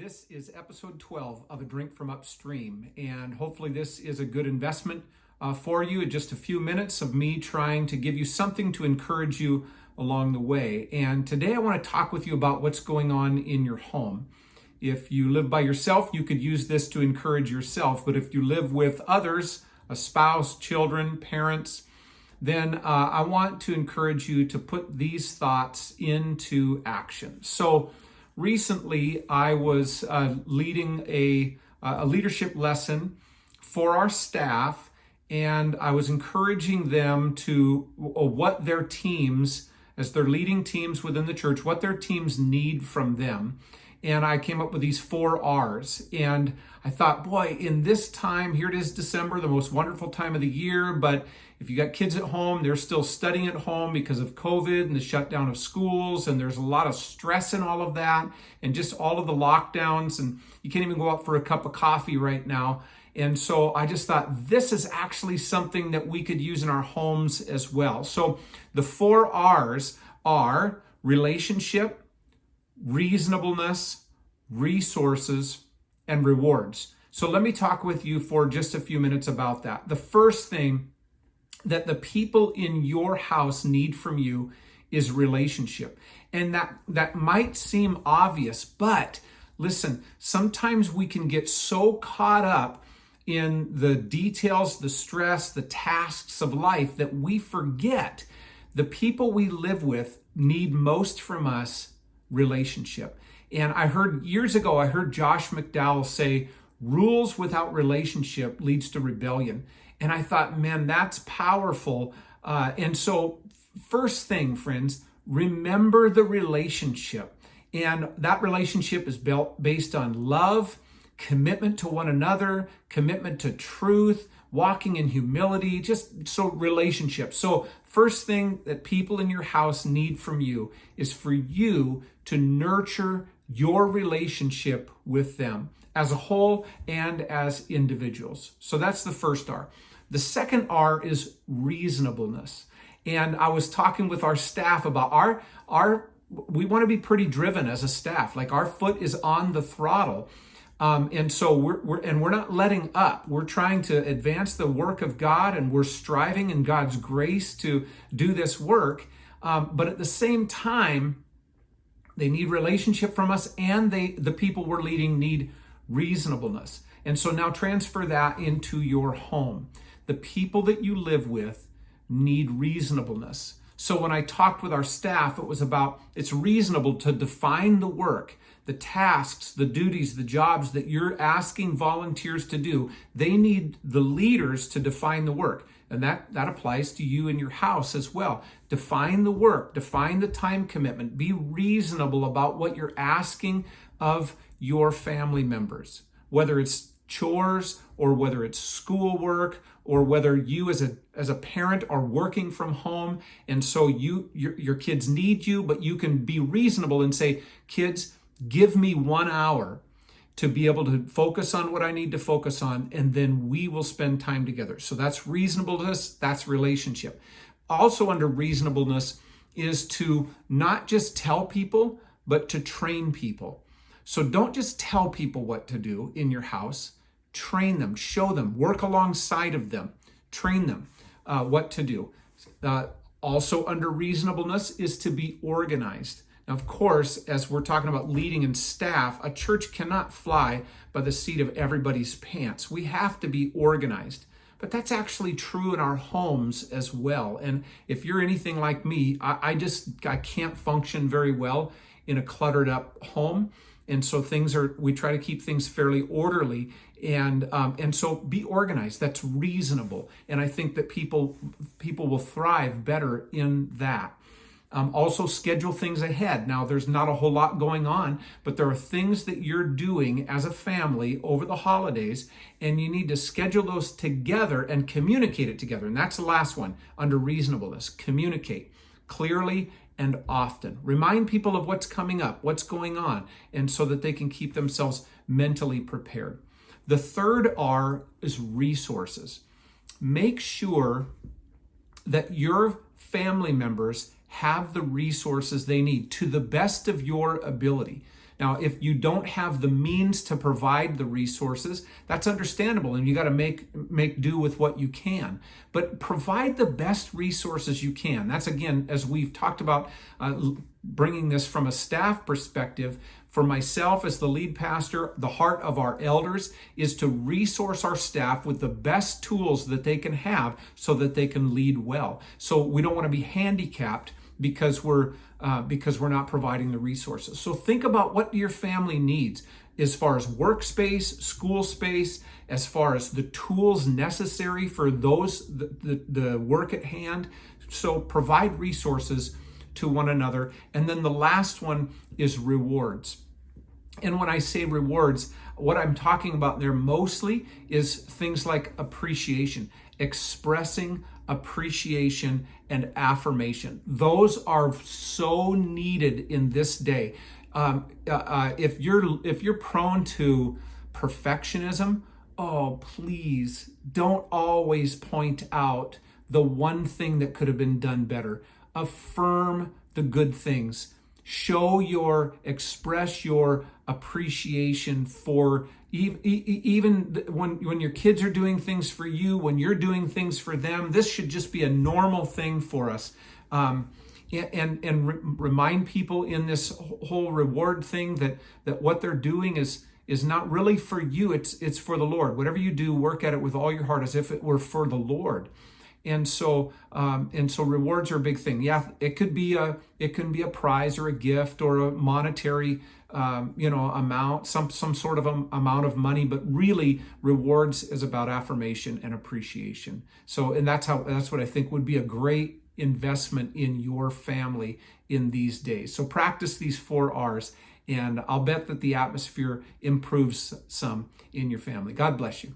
This is episode 12 of A Drink from Upstream, and hopefully this is a good investment for you. In just a few minutes of me trying to give you something to encourage you along the way. And today I want to talk with you about what's going on in your home. If you live by yourself, you could use this to encourage yourself, but if you live with others, a spouse, children, parents, then I want to encourage you to put these thoughts into action. So recently, I was leading a leadership lesson for our staff, and I was encouraging them to what their teams, as they're leading teams within the church, what their teams need from them. And I came up with these 4 R's. And I thought, boy, in this time, here it is December, the most wonderful time of the year. But if you got kids at home, they're still studying at home because of COVID and the shutdown of schools. And there's a lot of stress in all of that and just all of the lockdowns. And you can't even go out for a cup of coffee right now. And so I just thought this is actually something that we could use in our homes as well. So the 4 R's are relationship, reasonableness, resources, and rewards. So let me talk with you for just a few minutes about that. The first thing that the people in your house need from you is relationship. And that might seem obvious, but listen, sometimes we can get so caught up in the details, the stress, the tasks of life that we forget the people we live with need most from us relationship. And I heard years ago, Josh McDowell say, rules without relationship leads to rebellion. And I thought, man, that's powerful. And so first thing, friends, remember the relationship. And that relationship is based on love, commitment to one another, commitment to truth, walking in humility, just so relationship. So first thing that people in your house need from you is for you to nurture your relationship with them as a whole and as individuals. So that's the first R. The second R is reasonableness. And I was talking with our staff about we want to be pretty driven as a staff, like our foot is on the throttle. And so we're not letting up. We're trying to advance the work of God, and we're striving in God's grace to do this work. But at the same time, they need relationship from us, and the people we're leading need reasonableness. And so now transfer that into your home. The people that you live with need reasonableness. So when I talked with our staff, it was about it's reasonable to define the work, the tasks, the duties, the jobs that you're asking volunteers to do. They need the leaders to define the work. And that applies to you in your house as well. Define the work, define the time commitment, be reasonable about what you're asking of your family members, whether it's chores or whether it's schoolwork or whether you as a parent are working from home. And so your kids need you, but you can be reasonable and say, kids, give me 1 hour to be able to focus on what I need to focus on, and then we will spend time together. So that's reasonableness, that's relationship. Also under reasonableness is to not just tell people, but to train people. So don't just tell people what to do in your house, train them, show them, work alongside of them, train them what to do. Also under reasonableness is to be organized. Now, of course, as we're talking about leading and staff, a church cannot fly by the seat of everybody's pants. We have to be organized. But that's actually true in our homes as well. And if you're anything like me, I can't function very well in a cluttered up home. And so we try to keep things fairly orderly. And so be organized. That's reasonable. And I think that people will thrive better in that. Also schedule things ahead. Now, there's not a whole lot going on, but there are things that you're doing as a family over the holidays, and you need to schedule those together and communicate it together. And that's the last one under reasonableness. Communicate clearly and often. Remind people of what's coming up, what's going on, and so that they can keep themselves mentally prepared. The third R is resources. Make sure that your family members have the resources they need to the best of your ability. Now, if you don't have the means to provide the resources, that's understandable, and you got to make do with what you can. But provide the best resources you can. That's, again, as we've talked about, bringing this from a staff perspective. For myself as the lead pastor, the heart of our elders is to resource our staff with the best tools that they can have so that they can lead well. So we don't want to be handicapped because we're not providing the resources. So think about what your family needs as far as workspace, school space, as far as the tools necessary for the work at hand. So provide resources to one another. And then the last one is rewards. And when I say rewards, what I'm talking about there mostly is things like appreciation, expressing appreciation and affirmation. Those are so needed in this day. If you're prone to perfectionism, oh, please don't always point out the one thing that could have been done better. Affirm the good things. Express your appreciation for even when your kids are doing things for you, when you're doing things for them. This should just be a normal thing for us. Remind people in this whole reward thing that what they're doing is not really for you. It's for the Lord. Whatever you do, work at it with all your heart as if it were for the Lord. And so rewards are a big thing. Yeah, it can be a prize or a gift or a monetary, amount, some sort of amount of money. But really, rewards is about affirmation and appreciation. So, and that's what I think would be a great investment in your family in these days. So practice these 4 R's, and I'll bet that the atmosphere improves some in your family. God bless you.